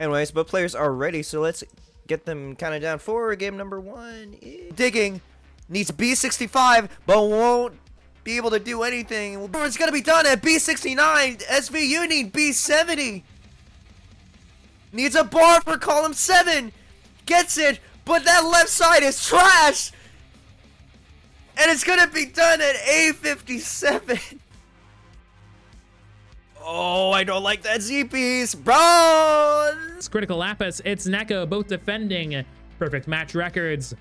Anyways, but players are ready, so let's get them counted down for game number 1. Digging needs B65, but won't be able to do anything. It's gonna be done at B69. SVU need B70. Needs a bar for column 7. Gets it, but that left side is trash. And it's gonna be done at A57. Oh, I don't like that Z piece. Bronze! Cryticalapis, it's NEK0, both defending perfect match records.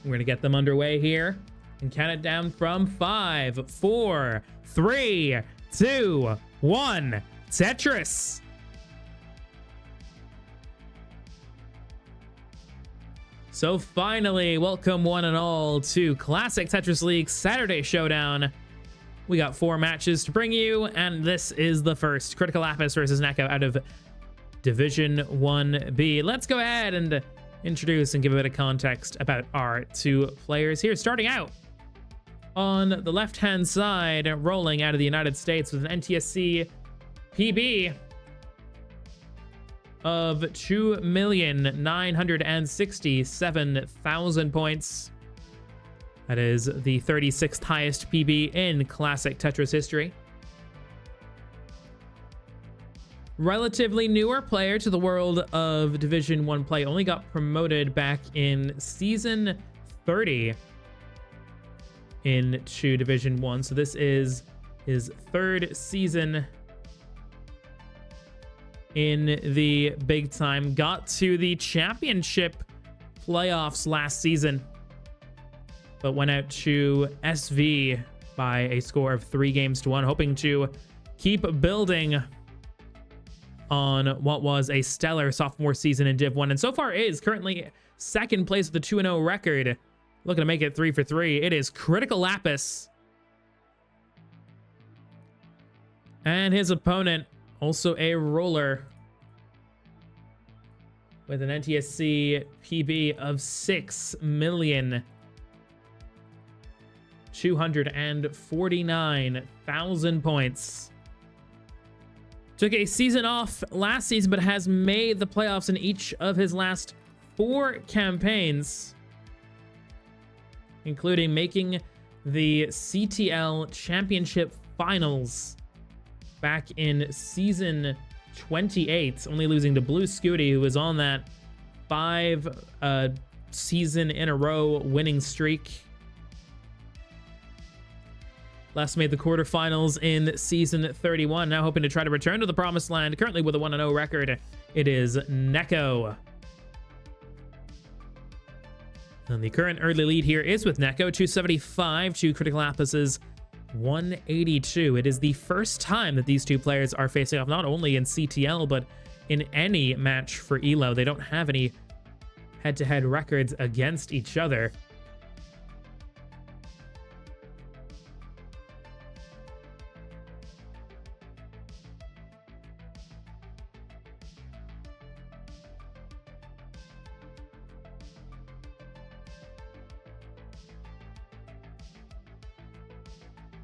We're gonna get them underway here and count it down from 5, 4, 3, 2, 1. Tetris. So finally, welcome one and all to Classic Tetris League Saturday Showdown. We got 4 matches to bring you, and this is the first. Cryticalapis versus NEK0 out of Division 1B. Let's go ahead and introduce and give a bit of context about our 2 players here. Starting out on the left-hand side, rolling out of the United States with an NTSC PB of 2,967,000 points. That is the 36th highest PB in Classic Tetris history. Relatively newer player to the world of Division 1 play. Only got promoted back in Season 30 into Division 1. So this is his 3rd season in the big time. Got to the championship playoffs last season, but went out to SV by a score of 3-1, hoping to keep building on what was a stellar sophomore season in Div 1, and so far is currently 2nd place with a 2-0 record. Looking to make it 3 for 3. It is Cryticalapis. And his opponent, also a roller, with an NTSC PB of 6,249,000 points. Took a season off last season, but has made the playoffs in each of his last 4 campaigns, including making the CTL Championship Finals back in Season 28, only losing to Blue Scooty, who was on that 5 season in a row winning streak. Last made the quarterfinals in Season 31, now hoping to try to return to the promised land. Currently with a 1-0 record, it is NEK0. And the current early lead here is with NEK0, 275 to Cryticalapis's 182. It is the first time that these 2 players are facing off, not only in CTL, but in any match for ELO. They don't have any head-to-head records against each other.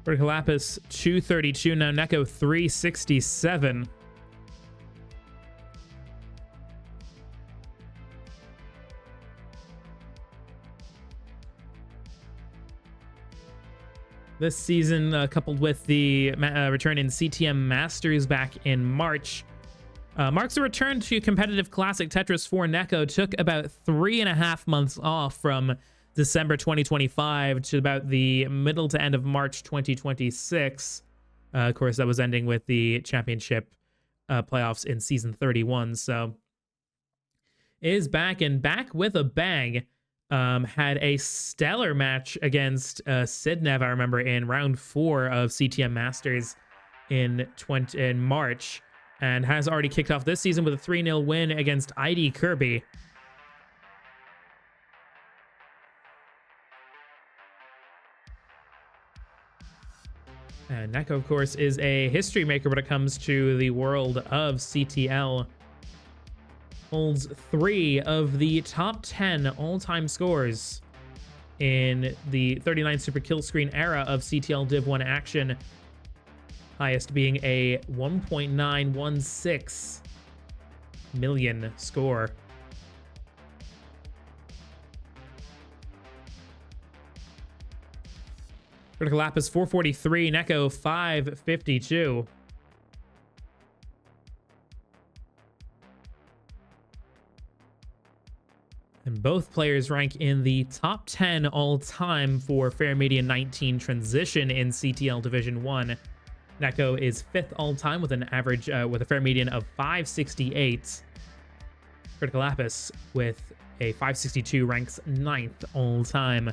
Cryticalapis 232, now NEK0 367. This season, coupled with the return in CTM Masters back in March, marks a return to competitive Classic Tetris for NEK0. Took about 3.5 months off from December 2025 to about the middle to end of March 2026. Of course, that was ending with the championship playoffs in Season 31. So is back and back with a bang. Had a stellar match against Sidnev, I remember, in round 4 of CTM Masters in March, and has already kicked off this season with a 3-0 win against ID Kirby. And NEK0, of course, is a history maker when it comes to the world of CTL. Holds 3 of the top 10 all-time scores in the 39 Super Kill Screen era of CTL Div 1 action. Highest being a 1.916 million score. Cryticalapis 443, NEK0 552. And both players rank in the top 10 all-time for fair median 19 transition in CTL Division 1. NEK0 is 5th all-time with an average with a fair median of 568. Cryticalapis with a 562 ranks 9th all-time.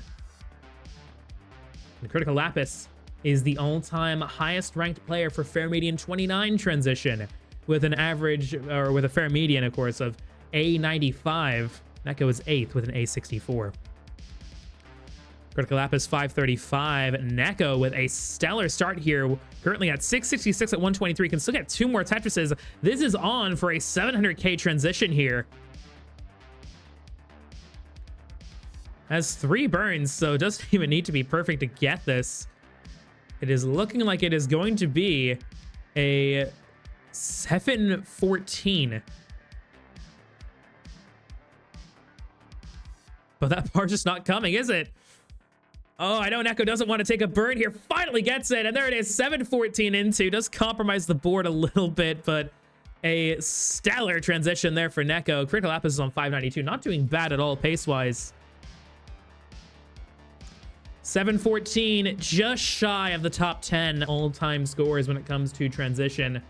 And Cryticalapis is the all-time highest ranked player for fair median 29 transition with an average, or with a fair median, of course, of A95. NEK0 is 8th with an A64. Cryticalapis 535. NEK0 with a stellar start here, currently at 666 at 123. Can still get 2 more Tetrises. This is on for a 700k transition here. Has 3 burns, so it doesn't even need to be perfect to get this. It is looking like it is going to be a 714. But that bar's just not coming, is it? Oh, I know NEK0 doesn't want to take a burn here. Finally gets it, and there it is, 714 into. Does compromise the board a little bit, but a stellar transition there for NEK0. Cryticalapis is on 592. Not doing bad at all pace-wise. 714, just shy of the top 10 all-time scores when it comes to transition.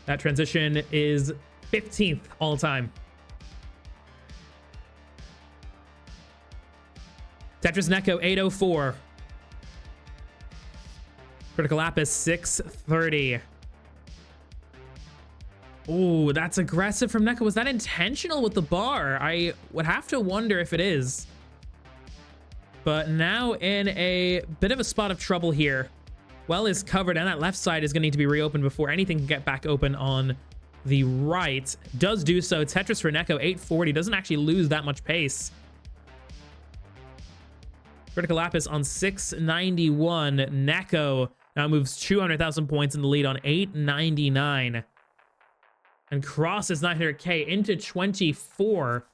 That transition is 15th all-time. Tetris NEK0 804. Cryticalapis 630. Ooh, that's aggressive from NEK0. Was that intentional with the bar? I would have to wonder if it is. But now in a bit of a spot of trouble here. Well is covered, and that left side is going to need to be reopened before anything can get back open on the right. Does do so. Tetris for NEK0 840. Doesn't actually lose that much pace. Cryticalapis on 691. NEK0 now moves 200,000 points in the lead on 899. And crosses 900k into 24.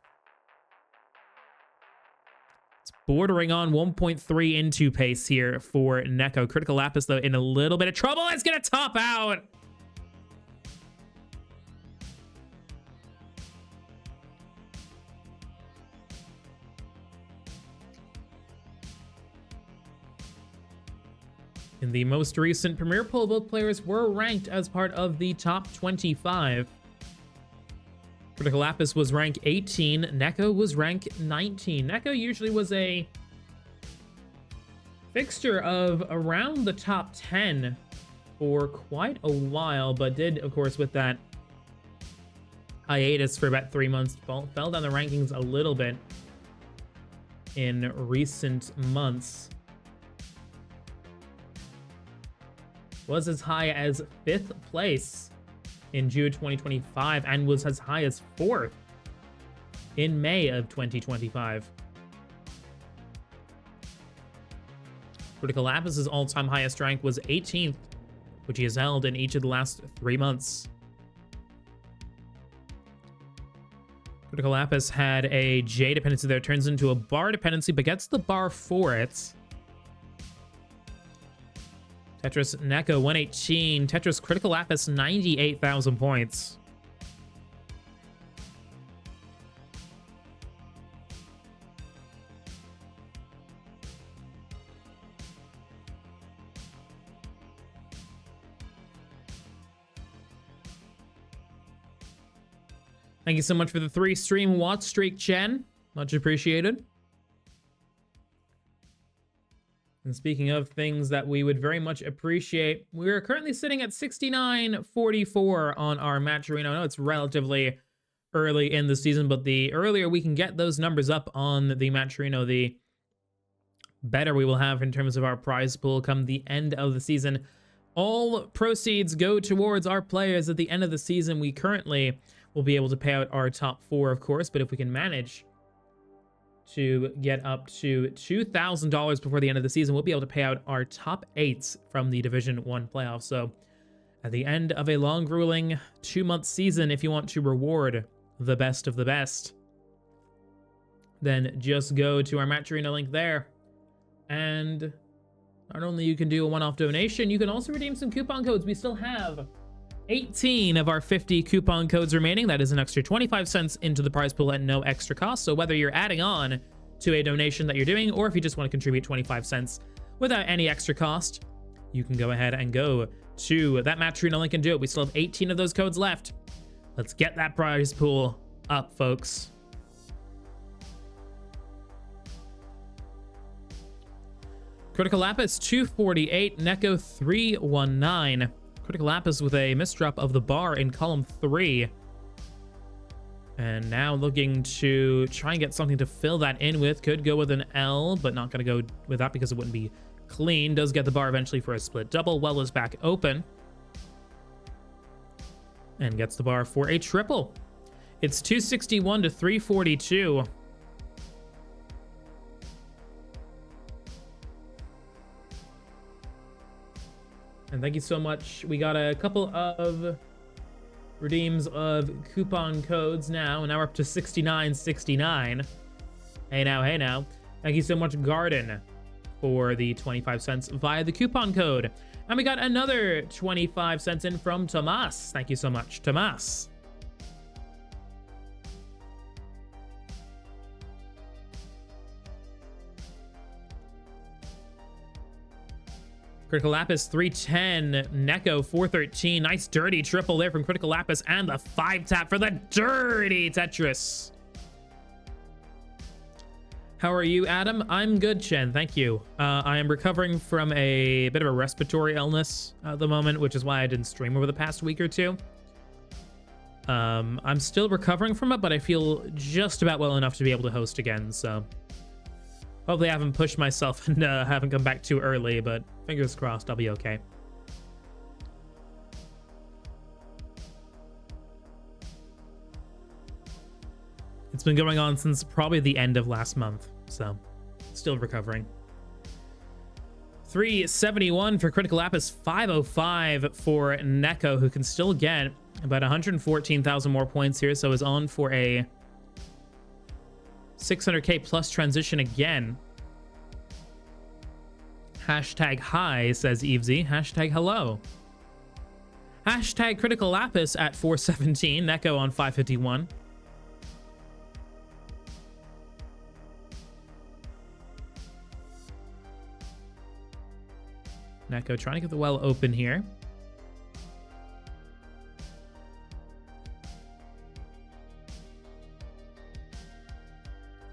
It's bordering on 1.3 into pace here for NEK0. Cryticalapis, though, in a little bit of trouble. It's going to top out. In the most recent Premier poll, both players were ranked as part of the top 25. Cryticalapis was rank 18, NEK0 was rank 19. NEK0 usually was a fixture of around the top 10 for quite a while, but did, of course, with that hiatus for about 3 months, fell down the rankings a little bit in recent months. Was as high as 5th place in June 2025 and was as high as 4th in May of 2025. Cryticalapis' all-time highest rank was 18th, which he has held in each of the last 3 months. Cryticalapis had a J dependency there, turns into a bar dependency, but gets the bar for it. Tetris NEK0 118. Tetris Cryticalapis 98,000 points. Thank you so much for the 3 stream watch streak, Chen. Much appreciated. And speaking of things that we would very much appreciate, we're currently sitting at 69.44 on our Matcherino. I know it's relatively early in the season, but the earlier we can get those numbers up on the Matcherino, the better we will have in terms of our prize pool come the end of the season. All proceeds go towards our players at the end of the season. We currently will be able to pay out our top 4, of course, but if we can manage to get up to $2,000 before the end of the season. We'll be able to pay out our top 8s from the Division 1 playoffs. So at the end of a long, grueling 2-month season, if you want to reward the best of the best, then just go to our Match Arena link there. And not only you can do a one-off donation, you can also redeem some coupon codes. We still have 18 of our 50 coupon codes remaining. That is an extra 25 cents into the prize pool at no extra cost. So whether you're adding on to a donation that you're doing, or if you just want to contribute 25 cents without any extra cost, you can go ahead and go to that Match Arena link and do it. We still have 18 of those codes left. Let's get that prize pool up, folks. Cryticalapis 248, NEK0 319. Cryticalapis with a misdrop of the bar in column 3. And now looking to try and get something to fill that in with. Could go with an L, but not going to go with that because it wouldn't be clean. Does get the bar eventually for a split double. Well is back open. And gets the bar for a triple. It's 261 to 342. And thank you so much. We got a couple of redeems of coupon codes now. And now we're up to 69.69. Hey now, hey now. Thank you so much, Garden, for the 25 cents via the coupon code. And we got another 25 cents in from Tomas. Thank you so much, Tomas. Cryticalapis 310, NEK0 413. Nice dirty triple there from Cryticalapis, and the 5-tap for the dirty Tetris. How are you, Adam? I'm good, Chen. Thank you. I am recovering from a bit of a respiratory illness at the moment, which is why I didn't stream over the past week or two. I'm still recovering from it, but I feel just about well enough to be able to host again, so hopefully I haven't pushed myself and haven't come back too early, but fingers crossed I'll be okay. It's been going on since probably the end of last month, so still recovering. 371 for Cryticalapis, 505 for NEK0, who can still get about 114,000 more points here, so is on for a 600k plus transition again. Hashtag hi, says Evesy. Hashtag hello. Hashtag Cryticalapis at 417. NEK0 on 551. NEK0 trying to get the well open here.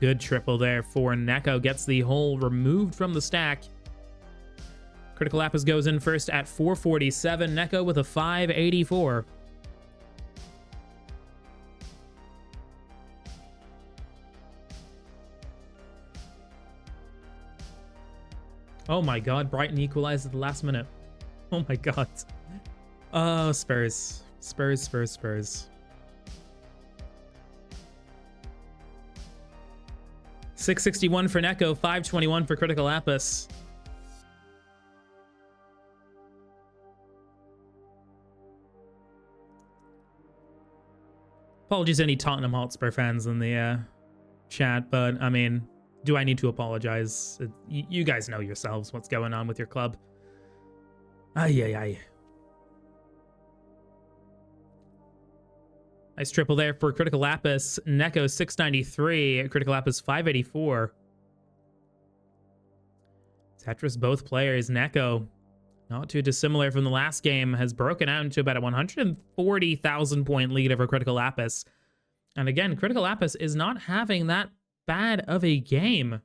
Good triple there for NEK0. Gets the hole removed from the stack. Cryticalapis goes in first at 447. NEK0 with a 584. Oh my god, Brighton equalized at the last minute. Oh my god. Oh, Spurs. Spurs, Spurs, Spurs. 661 for NEK0, 521 for Cryticalapis. Apologies to any Tottenham Hotspur fans in the chat, but I mean, do I need to apologize? You guys know yourselves what's going on with your club. Ay, ay, ay. Nice triple there for Cryticalapis. NEK0 693, Cryticalapis 584. Tetris both players. NEK0, not too dissimilar from the last game, has broken out into about a 140,000 point lead over Cryticalapis. And again, Cryticalapis is not having that bad of a game.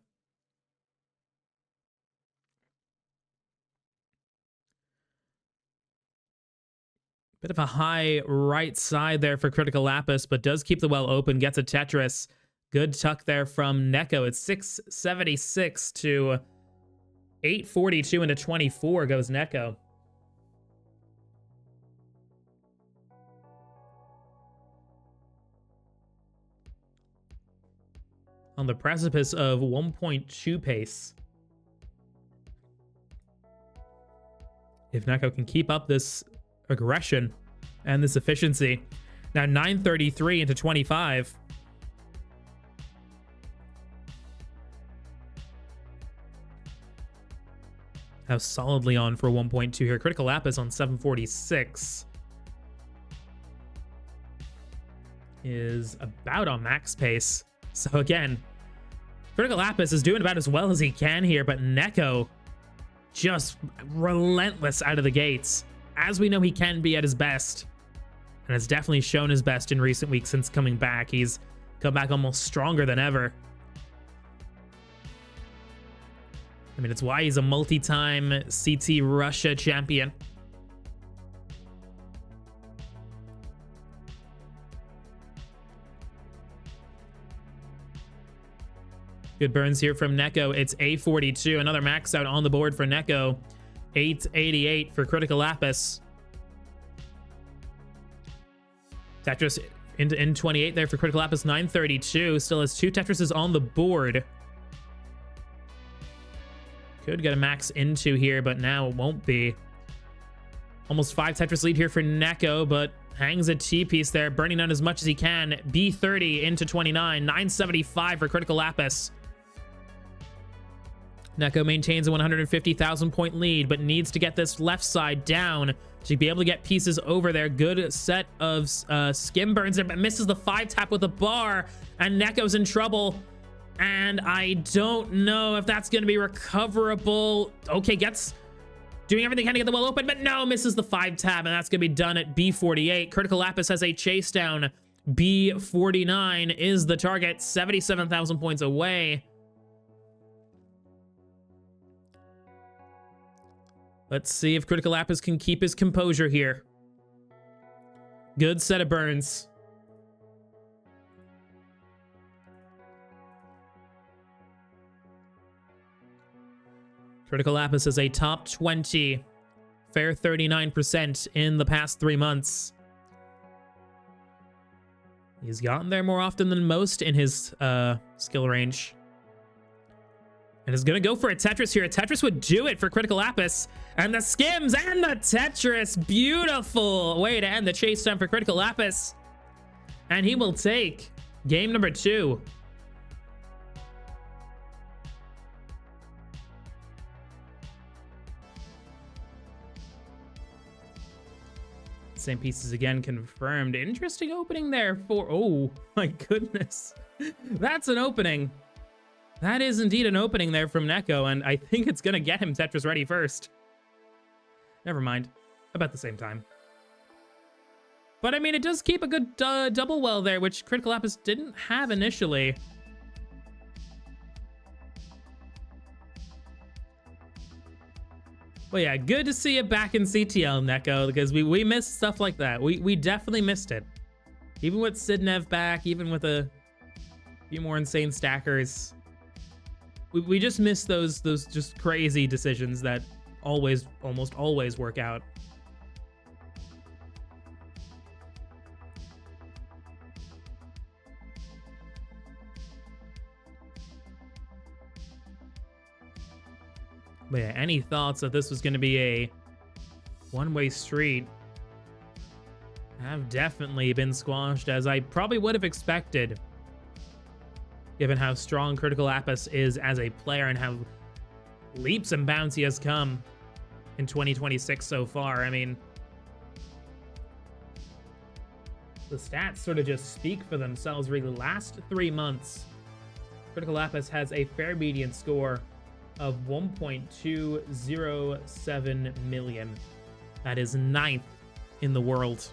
Bit of a high right side there for Cryticalapis, but does keep the well open, gets a Tetris. Good tuck there from NEK0. It's 676 to 842 into 24 goes NEK0. on the precipice of 1.2 pace. If NEK0 can keep up this aggression and this efficiency. Now 933 into 25. How solidly on for 1.2 here. Cryticalapis on 746 is about on max pace. So again, Cryticalapis is doing about as well as he can here, but NEK0 just relentless out of the gates, as we know he can be at his best, and has definitely shown his best in recent weeks since coming back. He's come back almost stronger than ever. I mean, it's why he's a multi-time CT Russia champion. Good burns here from NEK0. It's A42, another max out on the board for NEK0. 888 for Cryticalapis. Tetris in 28 there for Cryticalapis. 932. Still has 2 Tetrises on the board. Could get a max into here, but now it won't be. Almost 5 Tetris lead here for NEK0, but hangs a T-piece there, burning on as much as he can. B30 into 29. 975 for Cryticalapis. NEK0 maintains a 150,000 point lead, but needs to get this left side down to be able to get pieces over there. Good set of skim burns there, but misses the 5-tap with a bar, and NEK0's in trouble. And I don't know if that's going to be recoverable. Okay, gets doing everything kind to get the well open, but no, misses the 5-tap, and that's going to be done at B48. Cryticalapis has a chase down. B49 is the target, 77,000 points away. Let's see if Cryticalapis can keep his composure here. Good set of burns. Cryticalapis is a top 20, fair 39% in the past 3 months. He's gotten there more often than most in his skill range. And is going to go for a Tetris here. A Tetris would do it for Cryticalapis. And the skims and the Tetris. Beautiful way to end the chase time for Cryticalapis. And he will take game number 2. Same pieces again confirmed. Interesting opening there for... Oh, my goodness. That's an opening. That is indeed an opening there from NEK0, and I think it's going to get him Tetris ready first. Never mind. About the same time. But, I mean, it does keep a good double well there, which Cryticalapis didn't have initially. Well, yeah, good to see you back in CTL, NEK0, because we missed stuff like that. We definitely missed it. Even with Sidnev back, even with a few more insane stackers. We just missed those just crazy decisions that almost always work out. But yeah, any thoughts that this was going to be a one-way street have definitely been squashed, as I probably would have expected, given how strong Cryticalapis is as a player and how leaps and bounds he has come in 2026 so far. I mean, the stats sort of just speak for themselves, really. Last 3 months, Cryticalapis has a fair median score of 1.207 million. That is 9th in the world.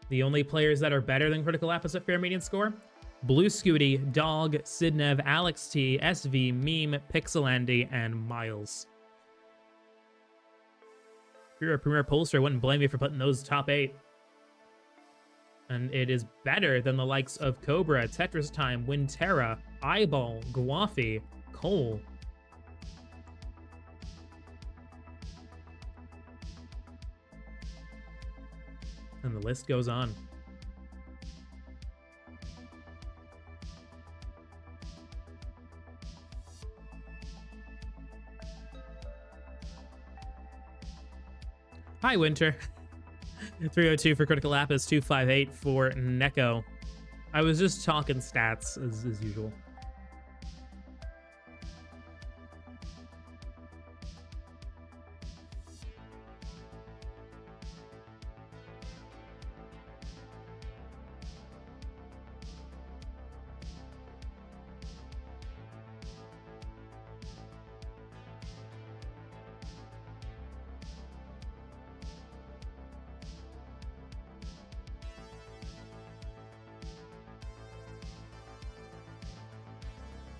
The only players that are better than Cryticalapis at fair median score: Blue Scooty, Dog, Sidnev, Alex T, SV, Meme, Pixelandy, and Miles. If you're a premier pollster, I wouldn't blame you for putting those top 8. And it is better than the likes of Cobra, Tetris Time, Winterra, Eyeball, Guafi, Cole. the list goes on. Hi, Winter. 302 for Cryticalapis, 258 for NEK0. I was just talking stats as usual.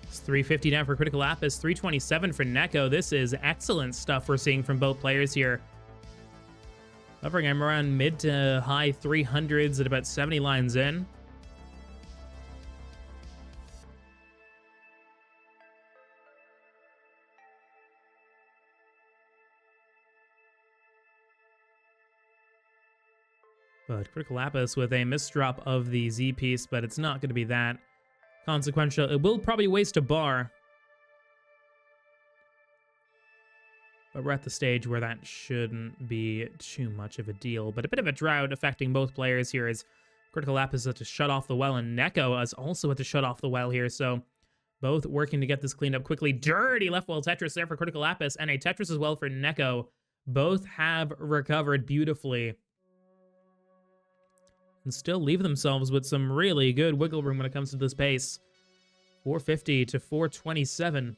It's 350 down for Cryticalapis, 327 for NEK0. This is excellent stuff we're seeing from both players here. Hovering I'm around mid to high 300s at about 70 lines in. But Cryticalapis with a misdrop of the Z piece, but it's not going to be that consequential. It will probably waste a bar. But we're at the stage where that shouldn't be too much of a deal. But a bit of a drought affecting both players here as Cryticalapis had to shut off the well, and NEK0 has also had to shut off the well here. So both working to get this cleaned up quickly. Dirty left well Tetris there for Cryticalapis, and a Tetris as well for NEK0. Both have recovered beautifully and still leave themselves with some really good wiggle room when it comes to this pace. 450 to 427.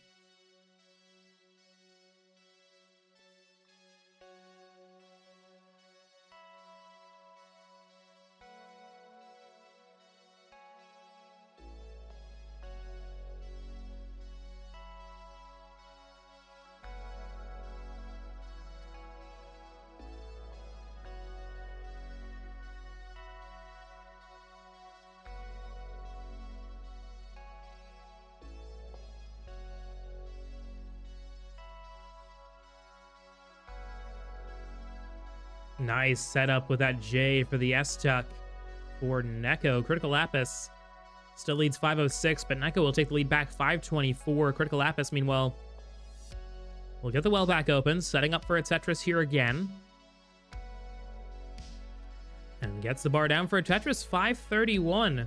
Nice setup with that J for the S-Tuck for NEK0. Cryticalapis still leads 506, but NEK0 will take the lead back 524. Cryticalapis, meanwhile, will get the well back open, setting up for a Tetris here again. And gets the bar down for a Tetris, 531.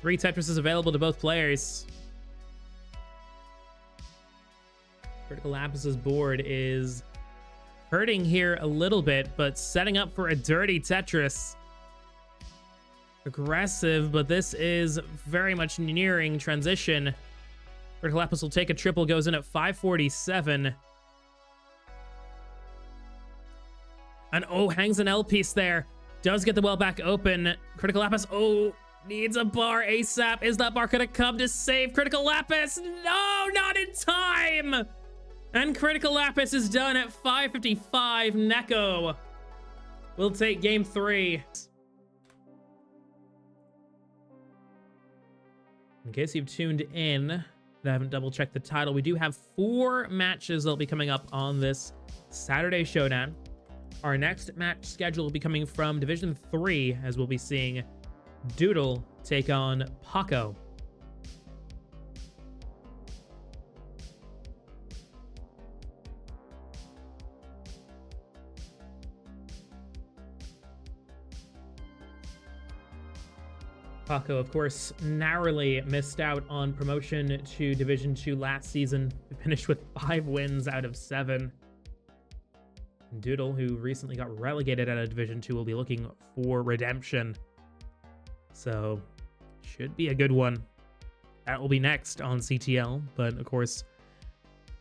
Three Tetrises available to both players. Cryticalapis's board is hurting here a little bit, but setting up for a dirty Tetris. Aggressive, but this is very much nearing transition. Cryticalapis will take a triple, goes in at 547. And oh, hangs an L piece there. Does get the well back open. Cryticalapis, oh, needs a bar ASAP. Is that bar gonna come to save Cryticalapis? No, not in time! And Cryticalapis is done at 555. NEK0 will take game 3. In case you've tuned in and haven't double-checked the title, we do have 4 matches that'll be coming up on this Saturday Showdown. Our next match schedule will be coming from Division 3, as we'll be seeing Doodle take on Paco. Paco, of course, narrowly missed out on promotion to Division 2 last season. He finished with 5 wins out of 7. Doodle, who recently got relegated out of Division 2, will be looking for redemption. So, should be a good one. That will be next on CTL, but of course,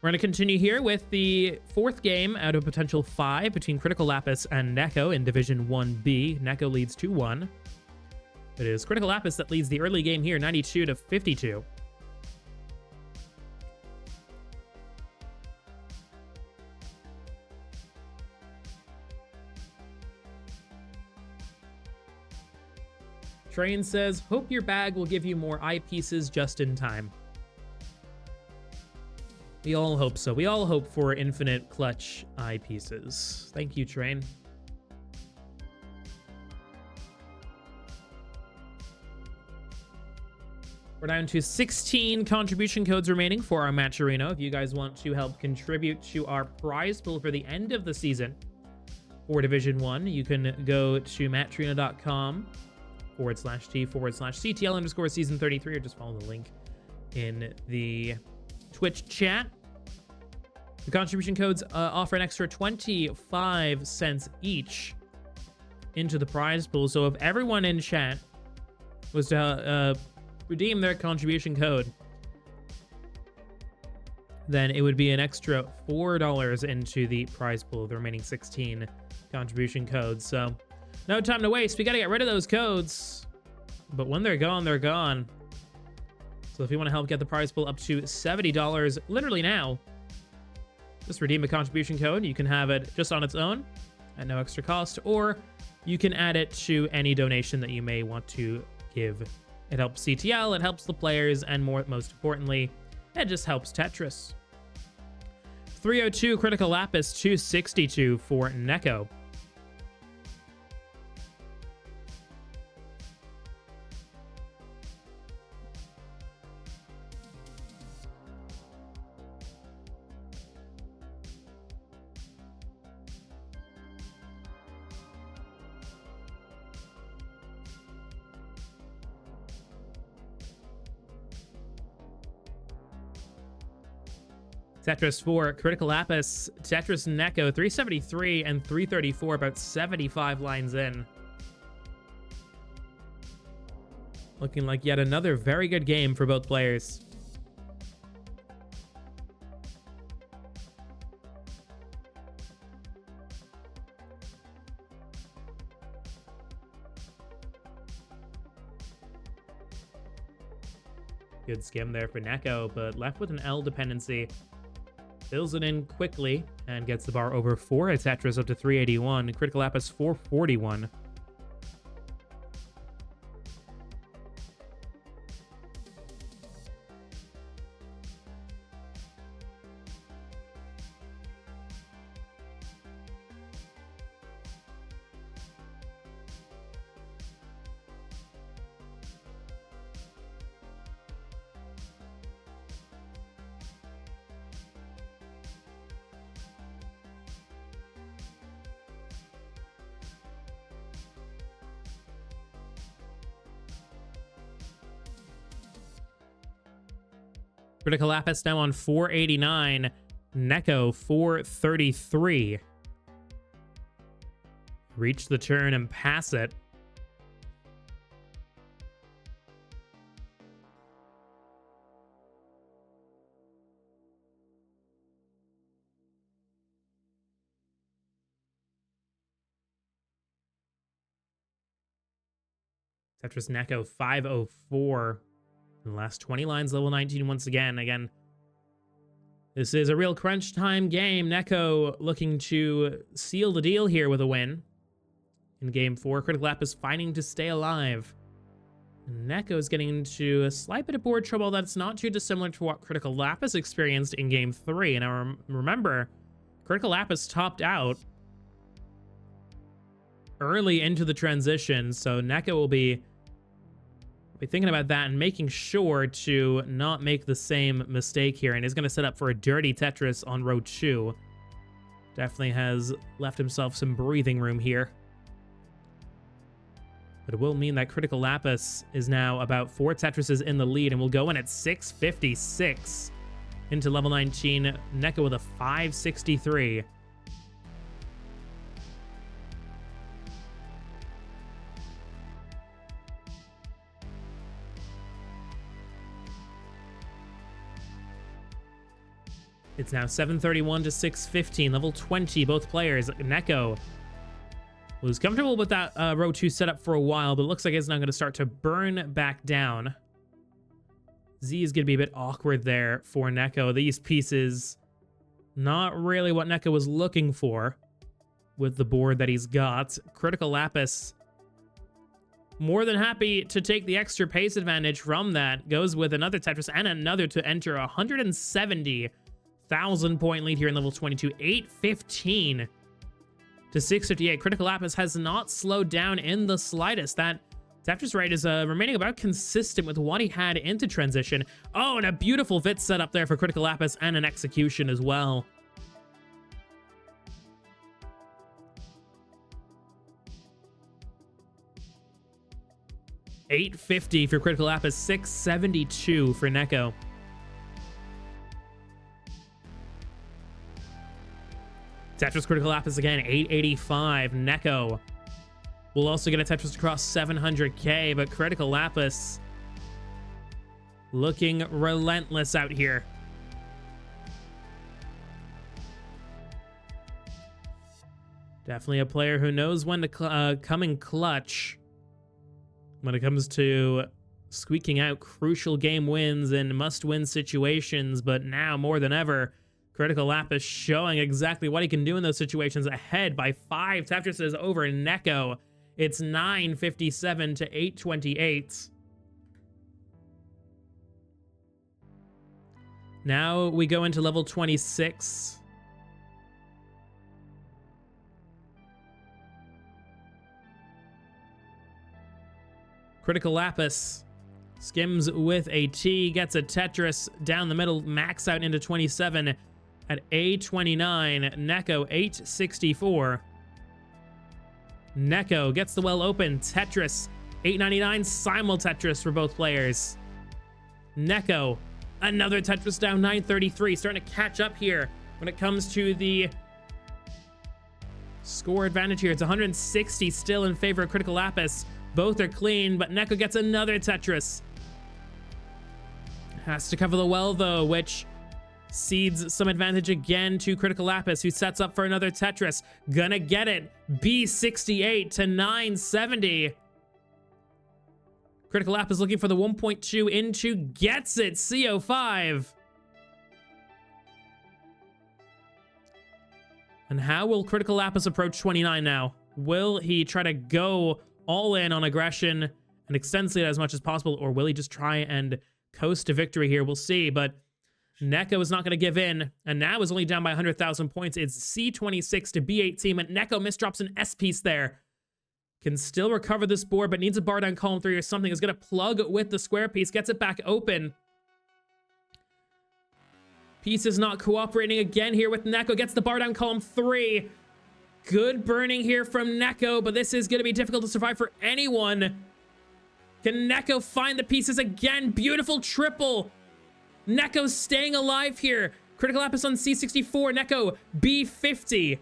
we're going to continue here with the 4th game out of potential 5 between Cryticalapis and NEK0 in Division 1B. NEK0 leads 2-1. It is Cryticalapis that leads the early game here, 92 to 52. Train says, hope your bag will give you more eyepieces just in time. We all hope so. We all hope for infinite clutch eyepieces. Thank you, Train. We're down to 16 contribution codes remaining for our Matcherino. If you guys want to help contribute to our prize pool for the end of the season for Division 1, you can go to matcherino.com/T/CTL_season33 or just follow the link in the Twitch chat. The contribution codes offer an extra 25 cents each into the prize pool. So if everyone in chat was to redeem their contribution code, then it would be an extra $4 into the prize pool, the remaining 16 contribution codes. So no time to waste. We got to get rid of those codes. But when they're gone, they're gone. So if you want to help get the prize pool up to $70 literally now, just redeem a contribution code. You can have it just on its own at no extra cost, or you can add it to any donation that you may want to give. It helps CTL, it helps the players, and most importantly, it just helps Tetris. 302 Cryticalapis, 262 for NEK0. Tetris 4, Cryticalapis, Tetris NEK0, 373 and 334, about 75 lines in. Looking like yet another very good game for both players. Good skim there for NEK0, but left with an L dependency. Fills it in quickly and gets the bar over 4 at Tetris up to 381. Cryticalapis 441. Cryticalapis now on 489. NEK0 433. Reach the turn and pass it. Tetris NEK0 504. In the last 20 lines, level 19 once again. Again, this is a real crunch time game. NEK0 looking to seal the deal here with a win. In game 4, Cryticalapis fighting to stay alive. NEK0 is getting into a slight bit of board trouble that's not too dissimilar to what Cryticalapis experienced in game 3. And I remember, Cryticalapis topped out early into the transition, so NEK0 will be thinking about that and making sure to not make the same mistake here, and is going to set up for a dirty Tetris on row 2. Definitely has left himself some breathing room here. But it will mean that Cryticalapis is now about 4 Tetrises in the lead and will go in at 656 into level 19. NEK0 with a 563. It's now 731 to 615, level 20, both players. NEK0 was comfortable with that row 2 setup for a while, but it looks like it's now going to start to burn back down. Z is going to be a bit awkward there for NEK0. These pieces, not really what NEK0 was looking for with the board that he's got. Cryticalapis, more than happy to take the extra pace advantage from that. Goes with another Tetris and another to enter 170 1,000-point lead here in level 22. 815 to 658. Cryticalapis has not slowed down in the slightest. That Tetris rate is remaining about consistent with what he had into transition. Oh, and a beautiful fit set up there for Cryticalapis and an execution as well. $850 for Cryticalapis, $672 for NEK0. Tetris Cryticalapis again, $885. NEK0 will also get a Tetris across 700k, but Cryticalapis looking relentless out here. Definitely a player who knows when to come in clutch when it comes to squeaking out crucial game wins in must-win situations, but now more than ever, Cryticalapis showing exactly what he can do in those situations, ahead by 5 Tetrises over NEK0. It's 957 to 828. Now we go into level 26. Cryticalapis skims with a T, gets a Tetris down the middle, max out into 27 at A29. NEK0 864. NEK0 gets the well open. Tetris 899, simul Tetris for both players. NEK0 another Tetris down, 933, starting to catch up here when it comes to the score advantage here. It's 160 still in favor of Cryticalapis. Both are clean, but NEK0 gets another Tetris. Has to cover the well, though, which cedes some advantage again to Cryticalapis, who sets up for another Tetris. Gonna get it. B68 to 970. Cryticalapis looking for the 1.2 into, gets it. CO5. And how will Cryticalapis approach 29 now? Will he try to go all in on aggression and extend lead as much as possible, or will he just try and coast to victory here? We'll see, but NEK0 is not going to give in, and now is only down by 100,000 points. It's C26 to B18, but NEK0 misdrops an S piece there. Can still recover this board, but needs a bar down column 3 or something. Is going to plug with the square piece, gets it back open. Piece is not cooperating again here with NEK0, gets the bar down column 3. Good burning here from NEK0, but this is going to be difficult to survive for anyone. Can NEK0 find the pieces again? Beautiful triple. NEK0 staying alive here. Cryticalapis on C64, NEK0 B50.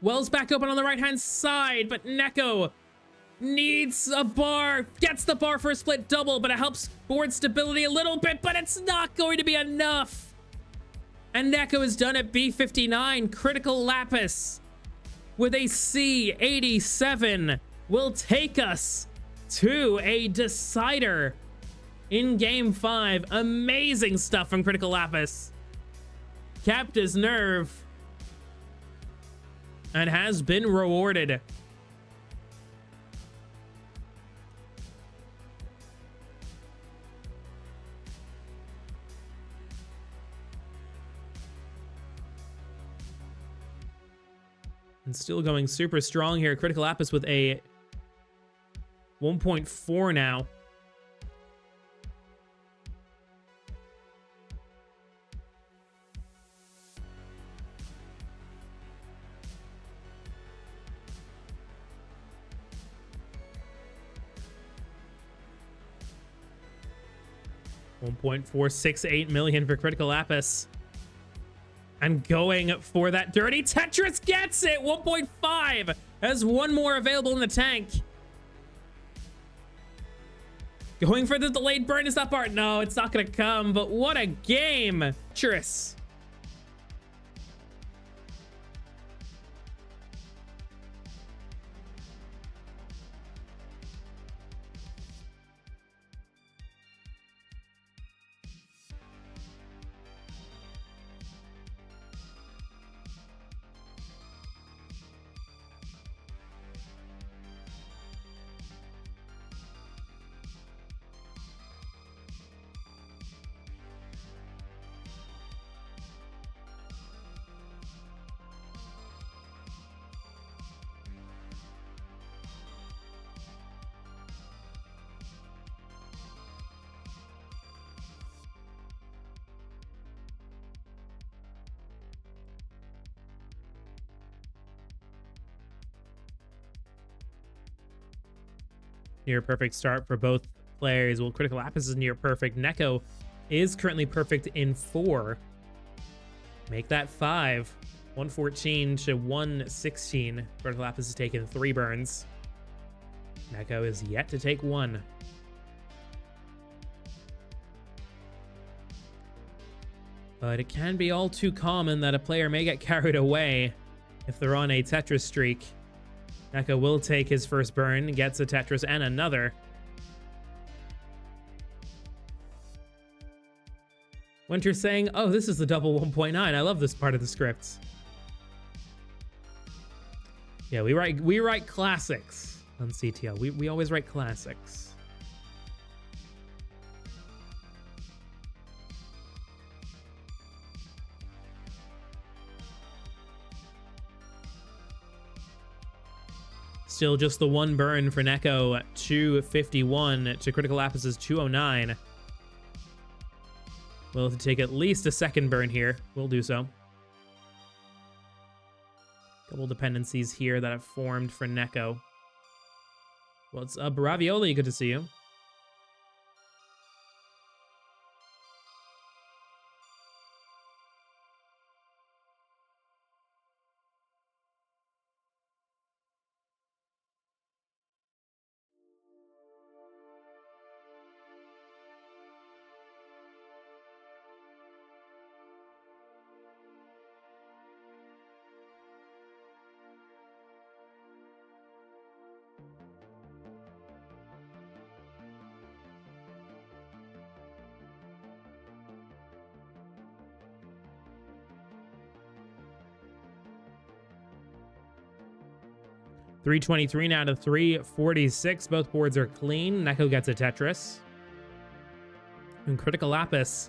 Wells back open on the right-hand side, but NEK0 needs a bar. Gets the bar for a split double, but it helps board stability a little bit, but it's not going to be enough. And NEK0 is done at B59. Cryticalapis with a C87 will take us to a decider in Game 5. Amazing stuff from Cryticalapis. Capped his nerve and has been rewarded. And still going super strong here. Cryticalapis with a 1.4 now. $1.468 million for Cryticalapis. And going for that dirty Tetris, gets it. 1.5 has one more available in the tank. Going for the delayed burn. Is that part? No, it's not going to come, but what a game. Tetris. Near perfect start for both players. Well, Cryticalapis is near perfect. NEK0 is currently perfect in 4. Make that 5. 114 to 116. Cryticalapis has taken 3 burns. NEK0 is yet to take 1. But it can be all too common that a player may get carried away if they're on a Tetris streak. NEK0 will take his first burn, gets a Tetris and another. Winter saying, oh, this is the double 1.9. I love this part of the script. Yeah, we write classics on CTL. We always write classics. Still just the 1 burn for NEK0, 251 to Cryticalapis' 209. We'll have to take at least a 2nd burn here. We'll do so. Couple dependencies here that have formed for NEK0. What's up, Ravioli? Good to see you. $323 now to $346. Both boards are clean. NEK0 gets a Tetris. And Cryticalapis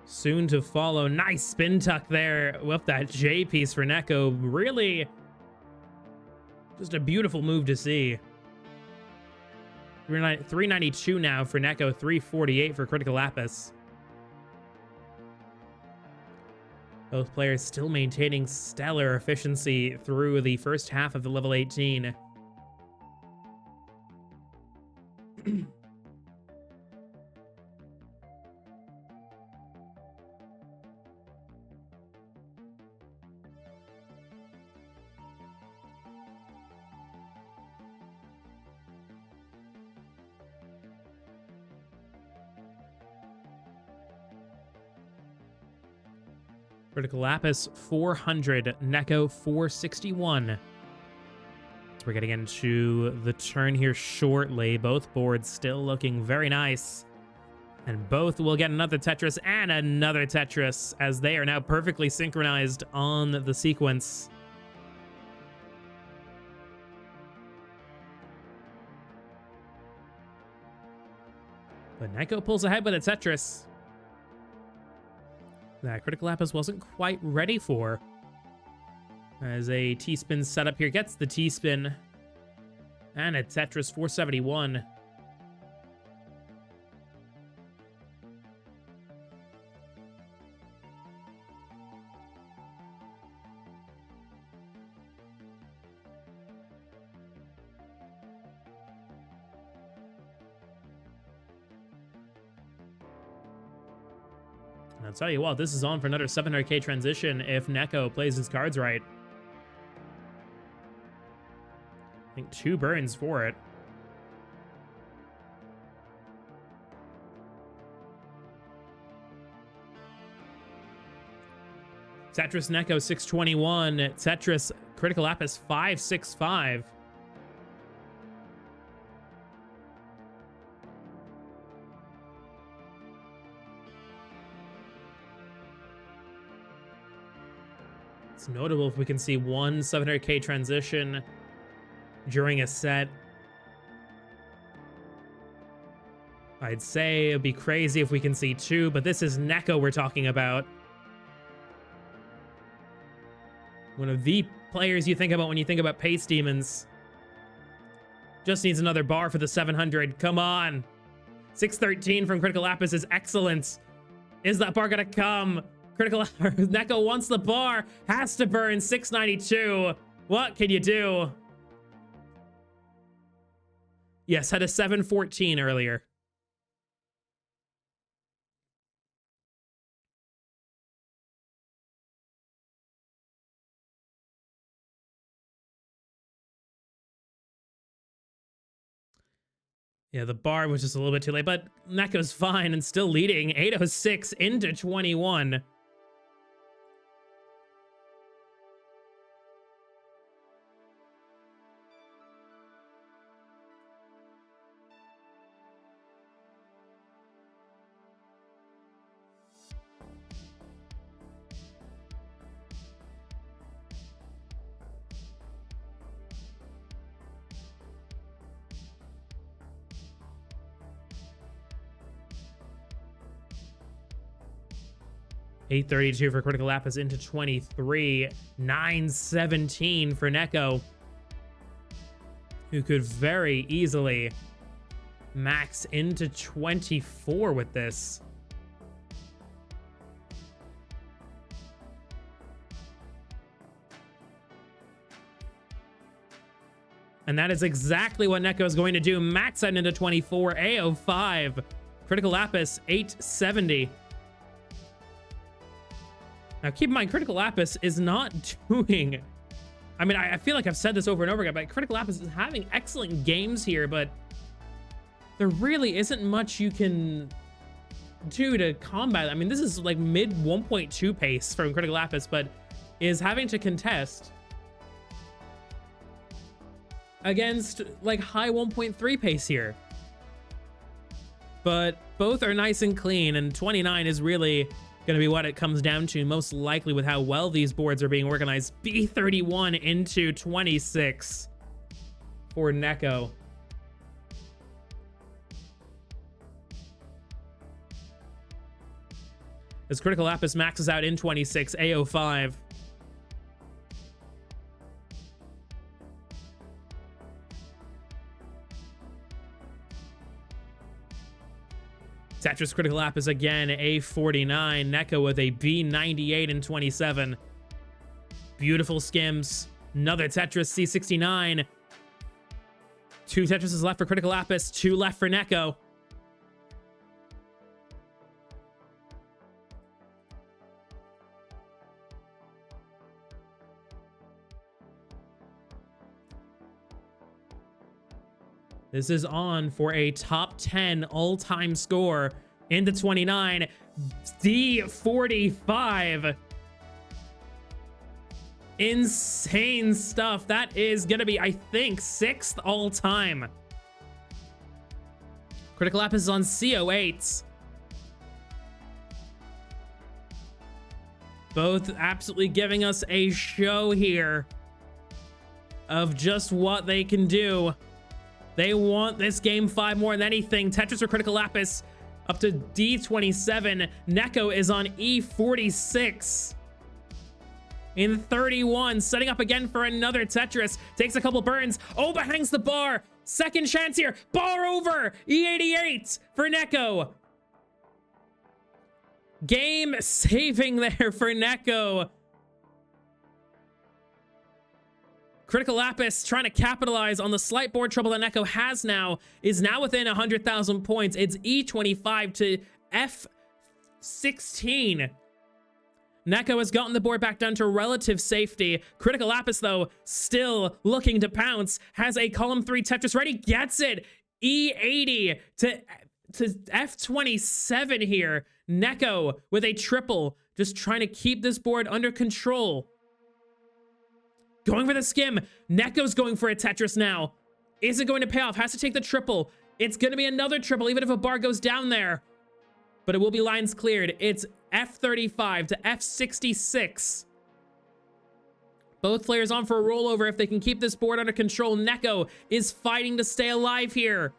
soon to follow. Nice spin tuck there with that J piece for NEK0. Really just a beautiful move to see. 392 now for NEK0. 348 for Cryticalapis. Both players still maintaining stellar efficiency through the first half of the level 18. Cryticalapis 400, NEK0 461. So we're getting into the turn here shortly. Both boards still looking very nice. And both will get another Tetris and another Tetris as they are now perfectly synchronized on the sequence. But NEK0 pulls ahead with a Tetris that Cryticalapis wasn't quite ready for. As a T-spin setup here, gets the T-spin and a Tetris 471. And I'll tell you what, this is on for another 700k transition if NEK0 plays his cards right. I think 2 burns for it. Tetris NEK0 621, Tetris Cryticalapis 565. It's notable if we can see one 700k transition during a set. I'd say it'd be crazy if we can see 2, but this is NEK0 we're talking about. One of the players you think about when you think about Pace Demons. Just needs another bar for the 700. Come on. 613 from Cryticalapis is excellent. Is that bar gonna come? NEK0 wants the bar. Has to burn. 692. What can you do? Yes, had a 714 earlier. Yeah, the bar was just a little bit too late, but NEK0's fine and still leading 806 into 21. $832 for Cryticalapis into 23. 917 for NEK0, who could very easily max into 24 with this. And that is exactly what NEK0 is going to do. Max out into 24. A05. Cryticalapis 870. Now, keep in mind, Cryticalapis is not doing... I mean, I feel like I've said this over and over again, but Cryticalapis is having excellent games here, but there really isn't much you can do to combat it. I mean, this is like mid 1.2 pace from Cryticalapis, but is having to contest against like high 1.3 pace here. But both are nice and clean, and 29 is really going to be what it comes down to, most likely, with how well these boards are being organized. B31 into 26 for NEK0. As Cryticalapis maxes out in 26, A05. Tetris Cryticalapis again, A49. NEK0 with a B98 and 27. Beautiful skims. Another Tetris C69. 2 Tetrises left for Cryticalapis, 2 left for NEK0. This is on for a top 10 all-time score into 29. D45. Insane stuff. That is going to be, I think, 6th all-time. Cryticalapis is on CO8s. Both absolutely giving us a show here of just what they can do. They want this game 5 more than anything. Tetris or Cryticalapis up to D27. NEK0 is on E46. In 31, setting up again for another Tetris. Takes a couple burns. Oh, but hangs the bar. Second chance here. Bar over. E88 for NEK0. Game saving there for NEK0. Cryticalapis trying to capitalize on the slight board trouble that NEK0 has now, is now within 100,000 points. It's E25 to F16. NEK0 has gotten the board back down to relative safety. Cryticalapis, though, still looking to pounce. Has a column 3 Tetris ready. Gets it. E80 to F27 here. NEK0 with a triple. Just trying to keep this board under control. Going for the skim. NEK0's going for a Tetris now. Is it going to pay off? Has to take the triple. It's going to be another triple, even if a bar goes down there. But it will be lines cleared. It's F35 to F66. Both players on for a rollover if they can keep this board under control. NEK0 is fighting to stay alive here.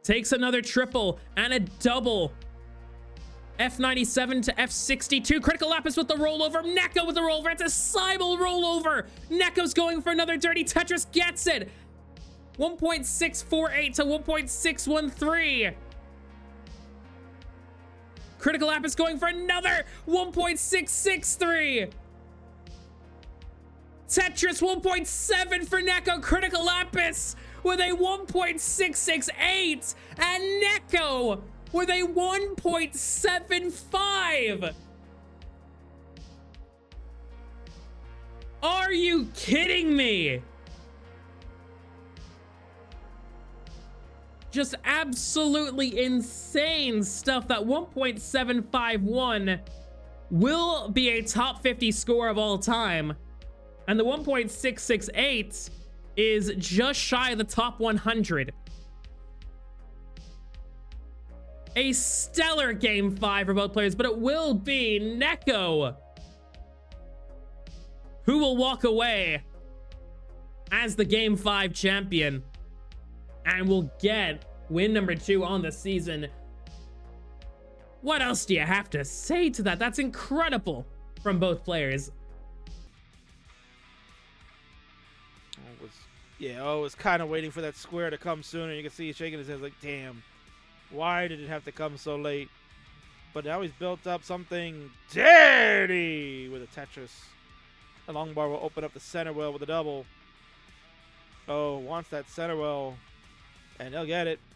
Takes another triple and a double. F97 to F62. Cryticalapis with the rollover. NEK0 with the rollover. It's a Cybele rollover. NEK0's going for another dirty Tetris. Gets it. 1.648 to 1.613. Cryticalapis going for another 1.663. Tetris 1.7 for NEK0. Cryticalapis with a 1.668. And NEK0 with a 1.75. Are you kidding me? Just absolutely insane stuff. That 1.751 will be a top 50 score of all time. And the 1.668 is just shy of the top 100. A stellar game 5 for both players, but it will be NEK0 who will walk away as the game 5 champion and will get win number 2 on the season. What else do you have to say to that? That's incredible from both players. I was kind of waiting for that square to come sooner. You can see he's shaking his head like, damn, why did it have to come so late? But now he's built up something dirty with a Tetris. The long bar will open up the center well with a double. Oh, wants that center well, and he'll get it.